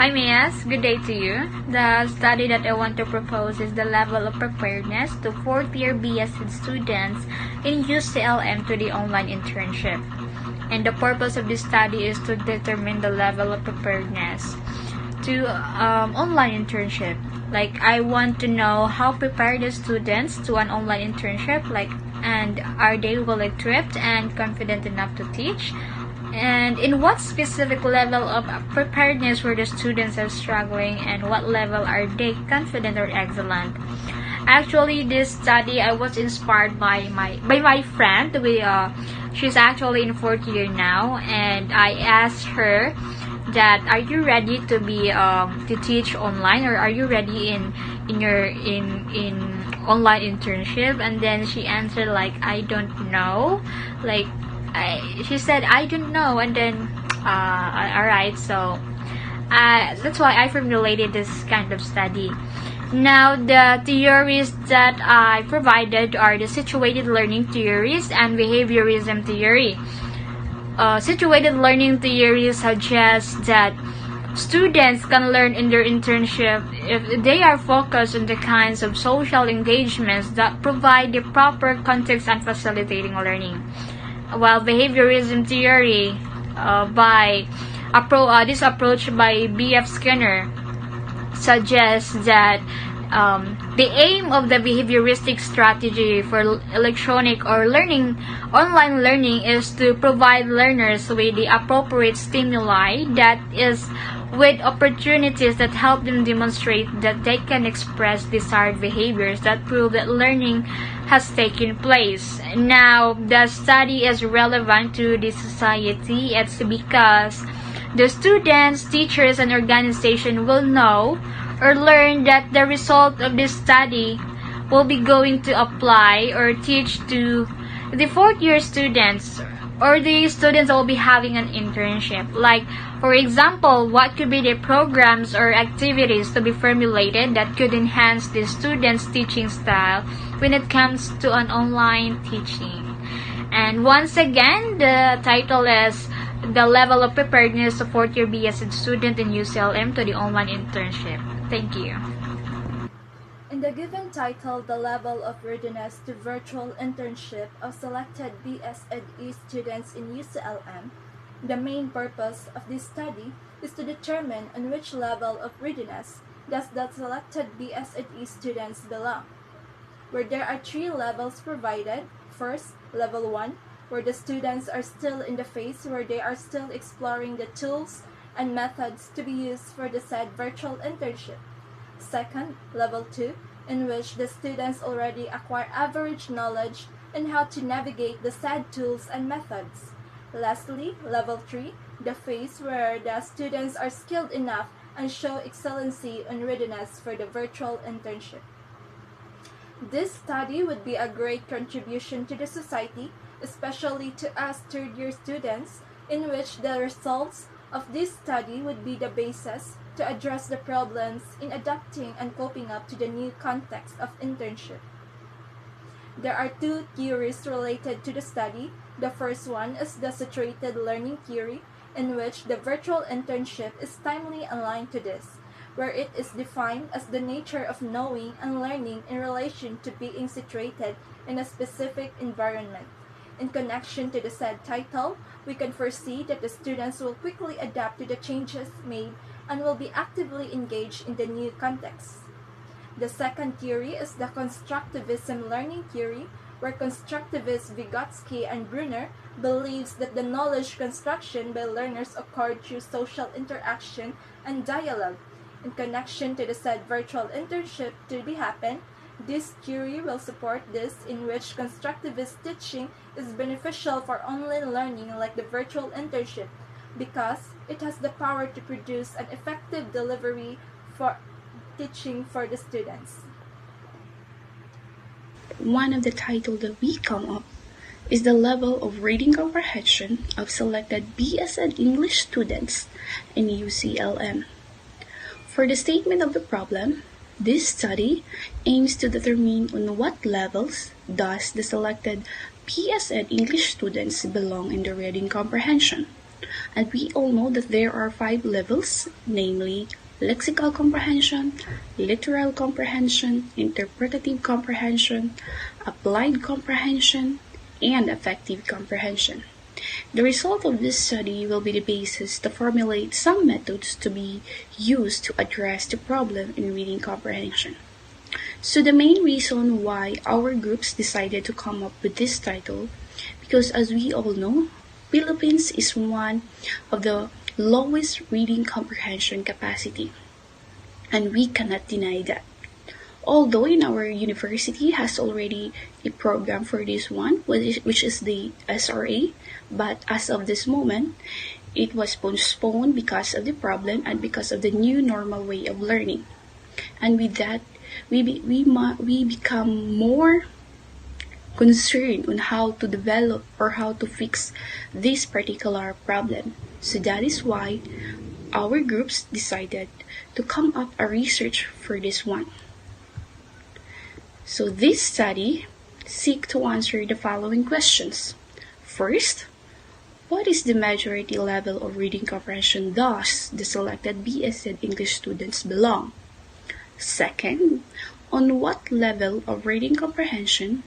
Hi Mias, good day to you. The study that I want to propose is the level of preparedness to fourth-year BSc students in UCLM to the online internship. And the purpose of this study is to determine the level of preparedness to online internship. Like, I want to know how prepared the students to an online internship, and are they well equipped and confident enough to teach? And in what specific level of preparedness were the students are struggling, and what level are they confident or excellent? Actually, this study I was inspired by my friend. She's actually in fourth year now, and I asked her that, are you ready to be to teach online, or are you ready in online internship? And then she answered like, I don't know. She said, I don't know. And then alright, so that's why I formulated this kind of study. Now, the theories that I provided are the situated learning theories and behaviorism theory. Situated learning theory suggests that students can learn in their internship if they are focused on the kinds of social engagements that provide the proper context and facilitating learning. While behaviorism theory this approach by B.F. Skinner suggests that the aim of the behavioristic strategy for electronic or online learning is to provide learners with the appropriate stimuli, that is, with opportunities that help them demonstrate that they can express desired behaviors that prove that learning has taken place. Now, the study is relevant to the society. It's because the students, teachers, and organization will know or learn that the result of this study will be going to apply or teach to the fourth-year students, or the students that will be having an internship. Like, for example, what could be the programs or activities to be formulated that could enhance the students' teaching style when it comes to an online teaching. And once again, the title is the level of preparedness of fourth-year BSc student in UCLM to the online internship. Thank you. In the given title, the level of readiness to virtual internship of selected BSED students in UCLM, the main purpose of this study is to determine on which level of readiness does the selected BSED students belong, where there are 3 levels provided. First, level 1, where the students are still in the phase where they are still exploring the tools and methods to be used for the said virtual internship. Second, level 2, in which the students already acquire average knowledge on how to navigate the said tools and methods. Lastly, level 3, the phase where the students are skilled enough and show excellency and readiness for the virtual internship. This study would be a great contribution to the society, especially to us third-year students, in which the results of this study would be the basis to address the problems in adapting and coping up to the new context of internship. There are 2 theories related to the study. The first one is the situated learning theory, in which the virtual internship is timely aligned to this, where it is defined as the nature of knowing and learning in relation to being situated in a specific environment. In connection to the said title, we can foresee that the students will quickly adapt to the changes made and will be actively engaged in the new context. The second theory is the constructivism learning theory, where constructivists Vygotsky and Brunner believes that the knowledge construction by learners occurred through social interaction and dialogue. In connection to the said virtual internship to be happen, this theory will support this, in which constructivist teaching is beneficial for online learning like the virtual internship, because it has the power to produce an effective delivery for teaching for the students. One of the titles that we come up is the level of reading comprehension of selected BSN English students in UCLM. For the statement of the problem, this study aims to determine on what levels does the selected BSN English students belong in the reading comprehension. And we all know that there are 5 levels, namely lexical comprehension, literal comprehension, interpretative comprehension, applied comprehension, and affective comprehension. The result of this study will be the basis to formulate some methods to be used to address the problem in reading comprehension. So the main reason why our groups decided to come up with this title, because as we all know, Philippines is one of the lowest reading comprehension capacity, and we cannot deny that. Although in our university has already a program for this one, which is the SRA, but as of this moment, it was postponed because of the problem and because of the new normal way of learning. And with that, we become more concerned on how to develop or how to fix this particular problem. So that is why our groups decided to come up a research for this one. So this study seek to answer the following questions. First, what is the majority level of reading comprehension thus the selected BSED English students belong? Second, on what level of reading comprehension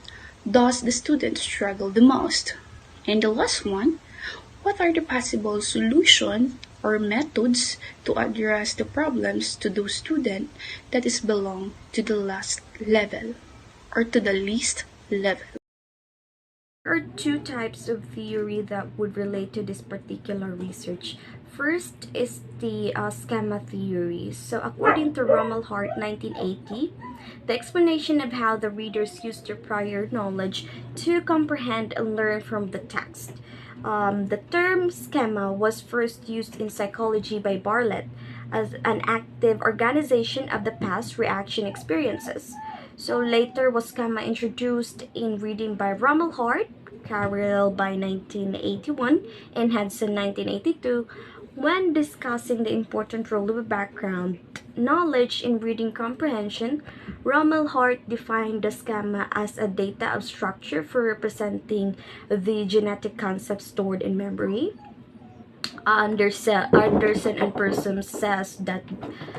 does the student struggle the most? And the last one, what are the possible solutions or methods to address the problems to those students that is belong to the last level or to the least level? There are two types of theory that would relate to this particular research. First is the schema theory. So according to Rommel Hart 1980, the explanation of how the readers use their prior knowledge to comprehend and learn from the text. The term schema was first used in psychology by Bartlett as an active organization of the past reaction experiences. So later was schema introduced in reading by Rommel Hart, Carroll by 1981, and Hudson 1982, when discussing the important role of background knowledge in reading comprehension. Rommel Hart defined the schema as a data of structure for representing the genetic concepts stored in memory. Anderson and Persum says that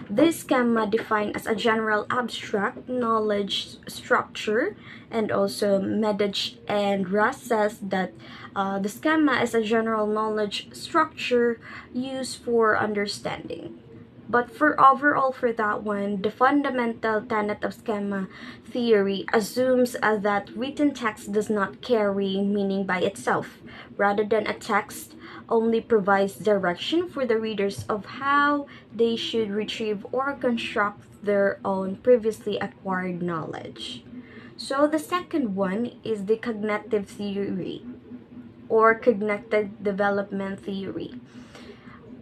this schema defined as a general abstract knowledge structure, and also Medage and Russ says that the schema is a general knowledge structure used for understanding. But for overall for that one, the fundamental tenet of schema theory assumes that written text does not carry meaning by itself, rather than a text only provides direction for the readers of how they should retrieve or construct their own previously acquired knowledge. So the second one is the cognitive theory or cognitive development theory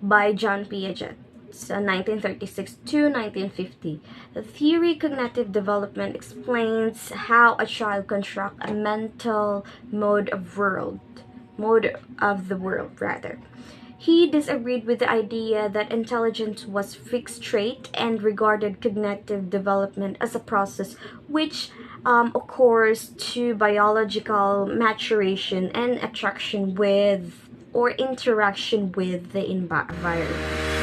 by John Piaget. 1936 to 1950. The theory cognitive development explains how a child constructs a mental mode of the world rather. He disagreed with the idea that intelligence was fixed trait and regarded cognitive development as a process which occurs to biological maturation and attraction with or interaction with the environment.